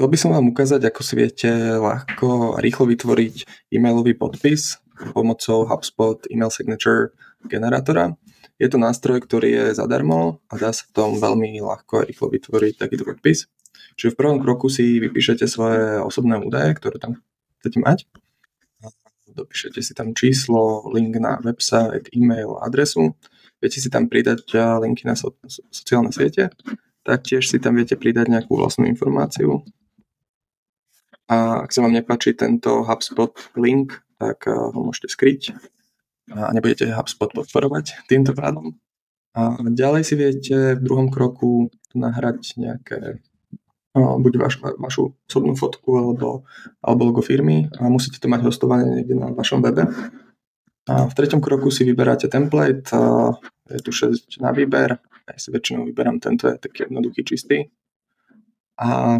Chcel by som vám ukázať, ako si viete ľahko a rýchlo vytvoriť e-mailový podpis pomocou HubSpot Email Signature generátora. Je to nástroj, ktorý je zadarmo a dá sa v tom veľmi ľahko a rýchlo vytvoriť takýto podpis. Čiže v prvom kroku si vypíšete svoje osobné údaje, ktoré tam chcete mať. Dopíšete si tam číslo, link na website, e-mail, adresu. Viete si tam pridať linky na sociálne siete. Taktiež si tam viete pridať nejakú vlastnú informáciu. A ak sa vám nepáči tento HubSpot link, tak ho môžete skryť a nebudete HubSpot podporovať týmto pádom. A ďalej si viete v druhom kroku nahrať nejaké buď vašu osobnú fotku alebo logo firmy a musíte to mať hostované niekde na vašom webe. A v treťom kroku si vyberáte template, je tu 6 na výber, ja si väčšinou vyberám tento, je taký jednoduchý, čistý. A